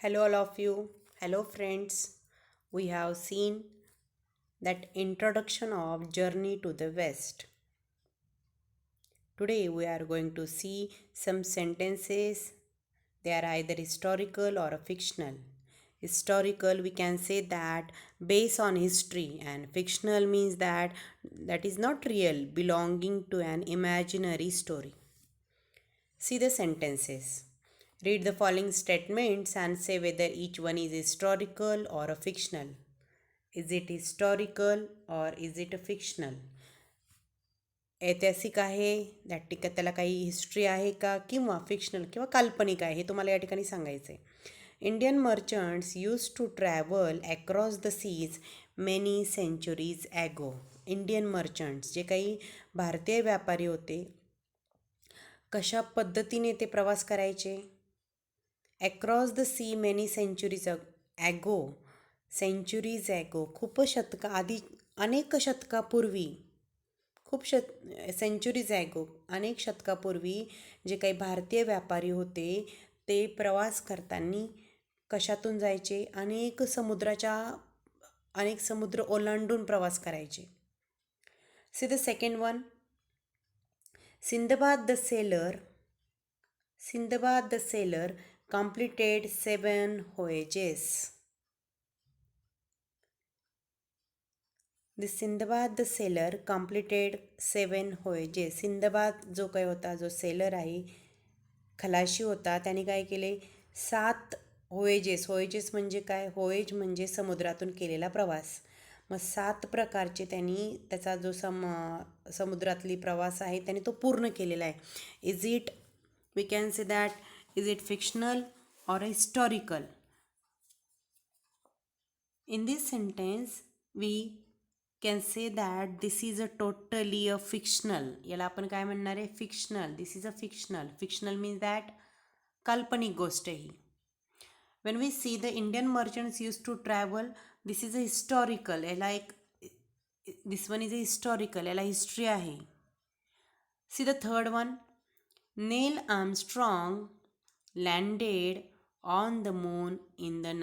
Hello, all of you. Hello, friends. We have seen that introduction of Journey to the West. Today, we are going to see some sentences. They are either historical or fictional. Historical, we can say that based on history, and fictional means that is not real, belonging to an imaginary story. See the sentences. Read the following statements and say whether each one is historical or a fictional. Is it historical or is it a fictional? ऐतिहासिक आहे त्याला काही history आहे का किंवा fictional किंवा काल्पनिक आहे हे तुम्हाला या ठिकाणी सांगायचं आहे. Indian merchants use to travel across the seas many centuries ago. Indian merchants जे काही भारतीय व्यापारी होते कशा पद्धतीने ते प्रवास करायचे. Across the sea many centuries ago. Centuries ago खूप आधी अनेक शतकापूर्वी सेंचुरीज ॲगो अनेक शतकापूर्वी जे काही भारतीय व्यापारी होते ते प्रवास करताना कशातून जायचे. अनेक समुद्र ओलांडून प्रवास करायचे. See the second one. Sindbad the sailor completed 7 voyages. The Sindbad the sailor completed 7 voyages. Sinbad जो काही होता, जो सेलर आहे, खलाशी होता, त्याने काय केले 7 होएजेस म्हणजे काय. होएज म्हणजे समुद्रातून केलेला प्रवास. मग 7 प्रकारचे त्यांनी त्याचा जो समुद्रातली प्रवास आहे त्याने तो पूर्ण केलेला आहे. Is it we can say that is it fictional or historical. In this sentence we can say that this is a totally a fictional. याला आपण काय म्हणणार आहे fictional. This is a fictional. Fictional means that काल्पनिक गोष्ट ही. when we see the Indian merchants used to travel, this is a historical. याला एक this one is a historical. याला हिस्ट्री आहे. See the third one. Neil Armstrong landed on the moon in the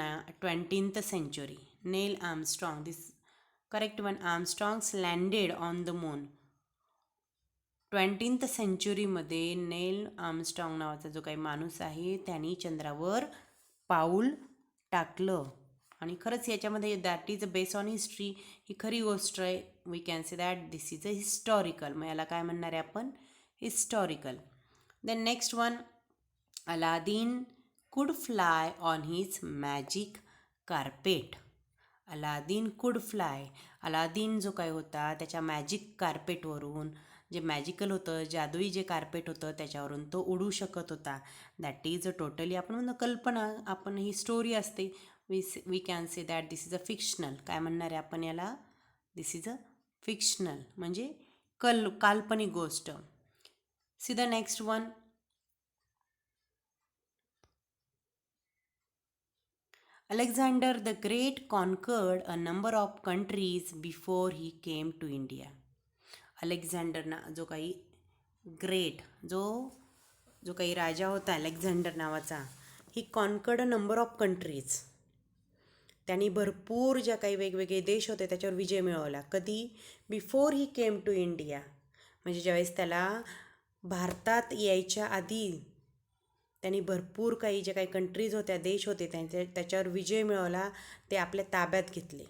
20th century. Neil Armstrong, this correct one. Armstrongs landed on the moon. 20th सेंचुरीमध्ये Neil Armstrong नावाचा जो काही माणूस आहे त्यांनी चंद्रावर पाऊल टाकलं. आणि खरंच याच्यामध्ये that is a base on history. ही खरी गोष्ट आहे. We can say that this is a historical. मग याला काय म्हणणार आहे आपण historical. Then next one. Aladdin could fly on his magic carpet. Aladdin could fly. Aladdin जो काय होता त्याच्या मॅजिक कार्पेटवरून, जे मॅजिकल होतं, जादुई जे कार्पेट होतं त्याच्यावरून तो उडू शकत होता. दॅट इज अ टोटली आपण म्हणतो कल्पना. आपण ही स्टोरी असते. We can say that this is a fictional. काय म्हणणार आहे आपण याला दिस इज अ फिक्शनल म्हणजे काल्पनिक गोष्ट. See the next one. Alexander the Great conquered a number of countries before he came to India. Alexander जो काही ग्रेट जो काही राजा होता अलेक्झांडर नावाचा, he conquered a number of countries. त्यांनी भरपूर ज्या काही वेगवेगळे देश होते त्याच्यावर विजय मिळवला. कधी before he came to India म्हणजे ज्यावेळेस त्याला भारतात यायच्या आधी त्यांनी भरपूर काही जे काही कंट्रीज होत्या, देश होते, त्याच्यावर विजय मिळवला, ते आपल्या ताब्यात घेतले.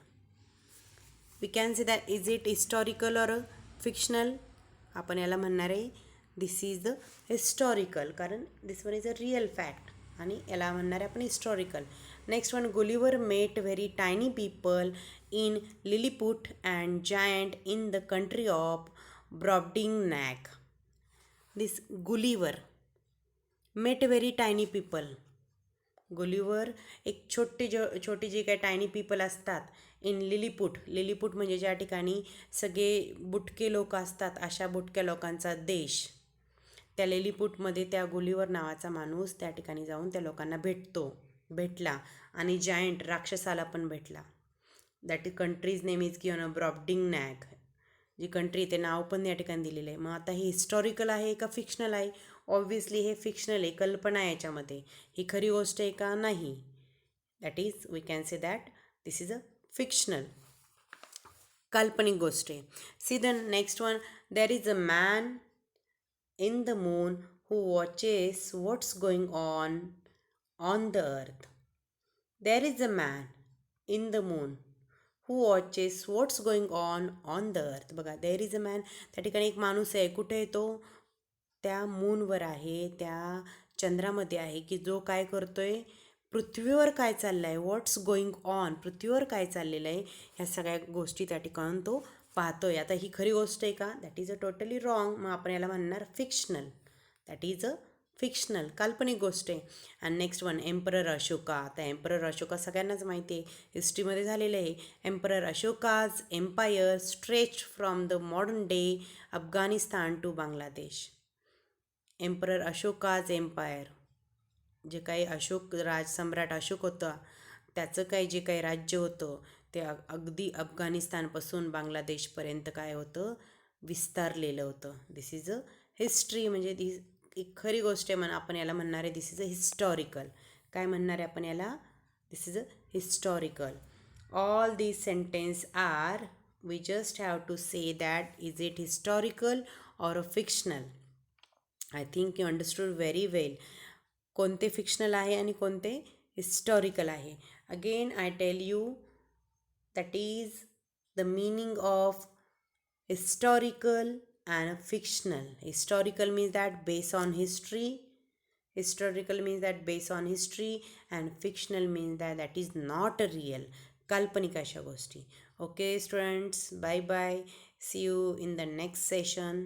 We can say that is it historical or fictional. आपण याला म्हणणार आहे दिस इज द हिस्टॉरिकल, कारण this one is a real fact. आणि याला म्हणणार आहे आपण historical. Next one. Gulliver met very tiny people in Lilliput and giant in the country of Brobdingnag. This Gulliver met very tiny people. Gulliver एक छोटी जी काही टायनी पीपल असतात इन लिलीपुट म्हणजे ज्या ठिकाणी सगळे बुटके लोक असतात अशा बुटक्या लोकांचा देश. त्या लिलीपुटमध्ये त्या गुलिवर नावाचा माणूस त्या ठिकाणी जाऊन त्या लोकांना भेटला आणि जायंट राक्षसाला पण भेटला. That is country's name is given Brobdingnag. जी कंट्री ते नाव पण या ठिकाणी दिलेलं आहे. मग आता हे हिस्टॉरिकल आहे का फिक्शनल आहे. ऑब्व्हियसली हे फिक्शनल आहे, कल्पना आहे याच्यामध्ये. ही खरी गोष्ट आहे का नाही. That is, we can say that this is a fictional, काल्पनिक गोष्ट आहे. See the next one. There is a man in the moon who watches what's going on the earth. There is a man in the moon who watches what's going on the earth. बघा, there is a man, त्या ठिकाणी एक माणूस आहे. कुठे आहे तो? त्या मूनवर आहे, त्या चंद्रामध्ये आहे, की जो काय करतोय, पृथ्वीवर काय चाललं आहे, व्हॉट्स गोईंग ऑन, पृथ्वीवर काय चाललेलं आहे, ह्या सगळ्या गोष्टी त्या ठिकाणी तो पाहतोय. आता ही खरी गोष्ट आहे का? That is a totally wrong. मग आपण याला म्हणणार fictional. That is a fictional, काल्पनिक गोष्ट आहे. And next one, emperor Ashoka. आता एम्परर अशोका सगळ्यांनाच माहिती आहे, हिस्ट्रीमध्ये झालेलं आहे. Emperor Ashoka's empire stretch from the modern day Afghanistan to Bangladesh. Emperor Ashoka's empire, जे काही सम्राट अशोक होता, त्याचं काही जे काही राज्य होतं ते अगदी अफगाणिस्तानपासून बांगलादेशपर्यंत काय होतं, विस्तारलेलं होतं. दिस इज अ हिस्ट्री, म्हणजे एक खरी गोष्ट आहे. म्हणून आपण याला म्हणणार आहे दिस इज अ हिस्टॉरिकल. काय म्हणणार आहे आपण याला? This is a historical. All these sentence are, we just have to say that is it historical or a fictional. I think you understood very well कोणते फिक्शनल आहे आणि कोणते historical आहे. Again I tell you, that is the meaning of historical and fictional. Historical means that based on history. Historical means that based on history, and fictional means that that is not a real. काल्पनिक अशा गोष्टी. Okay, students, bye bye. See you in the next session.